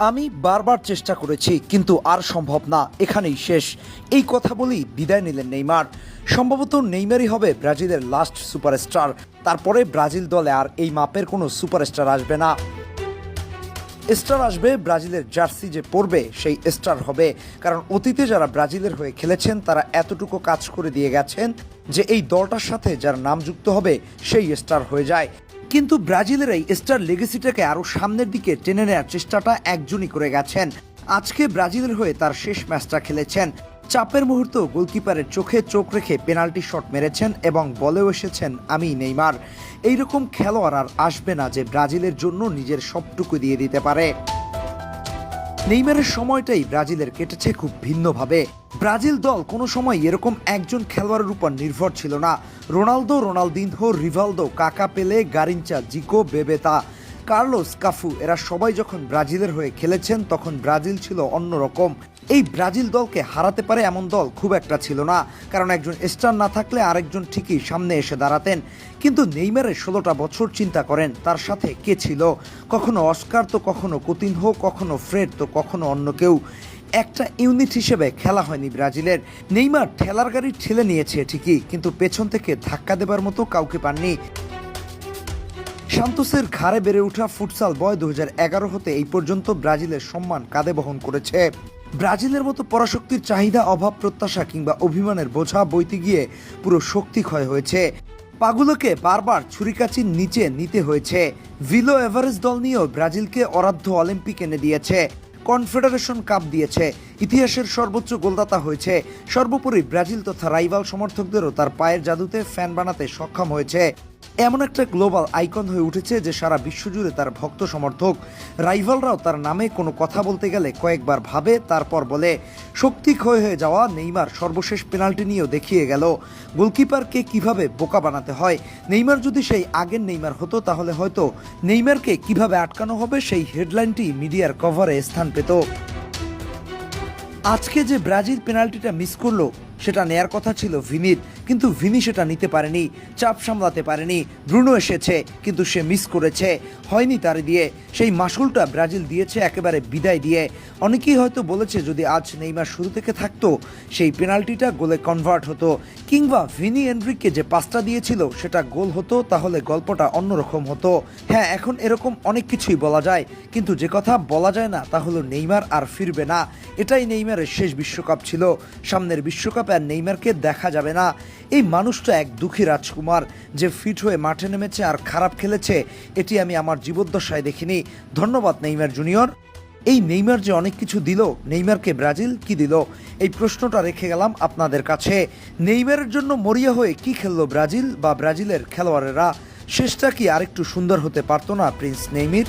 আমি বারবার চেষ্টা করেছি কিন্তু আর সম্ভব না, এখানেই শেষ। এই কথা বলেই বিদায় নিলেন নেইমার। সম্ভবত নেইমারই হবে ব্রাজিলের লাস্ট সুপারস্টার। তারপরে ব্রাজিল দলে আর এই মাপের কোনো সুপারস্টার আসবে না। স্টার আসবে ব্রাজিলের জার্সি যে পরবে সেই স্টার হবে, কারণ অতীতে যারা ব্রাজিলের হয়ে খেলেছেন তারা এতটুকু কাজ করে দিয়ে গেছেন যে এই দলটার সাথে যার নাম যুক্ত হবে সেই স্টার হয়ে যায়। কিন্তু ব্রাজিলের এই স্টার লেগেসিটাকে আরও সামনের দিকে টেনে নেওয়ার চেষ্টাটা একজনই করে গেছেন। আজকে ব্রাজিলের হয়ে তার শেষ ম্যাচটা খেলেছেন। চাপের মুহূর্ত গোলকিপারের চোখে চোখ রেখে পেনাল্টি শট মেরেছেন এবং বলেও এসেছেন আমি নেইমার। এইরকম খেলোয়াড় আর আসবে না যে ব্রাজিলের জন্য নিজের সবটুকু দিয়ে দিতে পারে। নেইমারের সময়টাই ব্রাজিলের কেটেছে খুব ভিন্নভাবে। ব্রাজিল দল কোনো সময় এরকম একজন খেলোয়াড়ের উপর নির্ভর ছিল না। রোনালদো, রোনালদিনহো, রিভালদো, কাকা, পেলে, গারিনচা, জিকো, বেবেতা, কার্লোস, কাফু এরা সবাই যখন ব্রাজিলের হয়ে খেলেছেন তখন ব্রাজিল ছিল অন্যরকম। এই ব্রাজিল দলকে হারাতে পারে এমন দল খুব একটা ছিল না, কারণ একজন স্টার না থাকলে আরেকজন ঠিকই সামনে এসে দাঁড়াতেন। কিন্তু নেইমারের 16টা বছর চিন্তা করেন তার সাথে কে ছিল। কখনো অস্কার তো কখনো কুতিনহো, কখনো ফ্রেড তো কখনো অন্য কেউ। একটা ইউনিট হিসেবে খেলা হয়নি ব্রাজিলের। নেইমার ঠেলার গাড়ি ঠেলে নিয়েছে ঠিকই, কিন্তু পেছন থেকে ধাক্কা দেবার মতো কাউকে পাননি। সান্তোসের ঘাড়ে বেড়ে ওঠা ফুটসাল বয় 2011 হতে এই পর্যন্ত ব্রাজিলের সম্মান কাঁধে বহন করেছে। ব্রাজিলের মতো পরাশক্তির চাহিদা, অভাব, প্রত্যাশা কিংবা অভিমানের বোঝা বইতে গিয়ে পুরো শক্তি ক্ষয় হয়েছে। পাগুলোকে বারবার ছুরিকাচির নিচে নিতে হয়েছে। ভিলো এভারেজ দল নিয়েও ব্রাজিলকে অরাধ্য অলিম্পিক এনে দিয়েছে, কনফেডারেশন কাপ দিয়েছে, ইতিহাসের সর্বোচ্চ গোলদাতা হয়েছে। সর্বোপরি ব্রাজিল তথা রাইভাল সমর্থকদেরও তার পায়ের জাদুতে ফ্যান বানাতে সক্ষম হয়েছে। এমন একটা গ্লোবাল আইকন হয়ে উঠেছে যে সারা বিশ্বজুড়ে তার ভক্ত সমর্থক। রাইভালরাও তার নামে কোনো কথা বলতে গেলে কয়েকবার ভাবে, তারপর বলে। শক্তি ক্ষয় হয়ে যাওয়া নেইমার সর্বশেষ পেনাল্টি নিয়েও দেখিয়ে গেল গোলকিপারকে কিভাবে বোকা বানাতে হয়। নেইমার যদি সেই আগের নেইমার হতো তাহলে হয়তো নেইমারকে কিভাবে আটকানো হবে সেই হেডলাইনটি মিডিয়ার কভারে স্থান পেত। আজকে যে ব্রাজিল পেনাল্টিটা মিস করলো সেটা নেয়ার কথা ছিল ভিনির, কিন্তু ভিনি সেটা নিতে পারেনি, চাপ সামলাতে পারেনি। ব্রুনো এসেছে কিন্তু সে মিস করেছে, হয়নি তার দিয়ে। সেই মাসুলটা ব্রাজিল দিয়েছে একেবারে বিদায় দিয়ে। অনেকেই হয়তো বলেছে যদি আজ নেইমার শুরু থেকে থাকতো সেই পেনাল্টিটা গোলে কনভার্ট হতো, কিংবা ভিনি এনরিককে যে পাসটা দিয়েছিল সেটা গোল হতো, তাহলে গল্পটা অন্যরকম হতো। হ্যাঁ, এখন এরকম অনেক কিছুই বলা যায়, কিন্তু যে কথা বলা যায় না তা হলো নেইমার আর ফিরবে না। এটাই নেইমারের শেষ বিশ্বকাপ ছিল। সামনের বিশ্বকাপে আর নেইমারকে দেখা যাবে না। এই মানুষটা এক দুঃখী রাজকুমার যে ফিট হয়ে মাঠে নেমেছে আর খারাপ খেলেছে, এটি আমি আমার জীবদ্দশায় দেখিনি। ধন্যবাদ নেইমার জুনিয়র। এই নেইমার যে অনেক কিছু দিল, নেইমারকে ব্রাজিল কি দিল, এই প্রশ্নটা রেখে গেলাম আপনাদের কাছে। নেইমারের জন্য মরিয়া হয়ে কি খেললো ব্রাজিল বা ব্রাজিলের খেলোয়াড়েরা? শেষটা কি আরেকটু সুন্দর হতে পারতো না প্রিন্স নেইমির?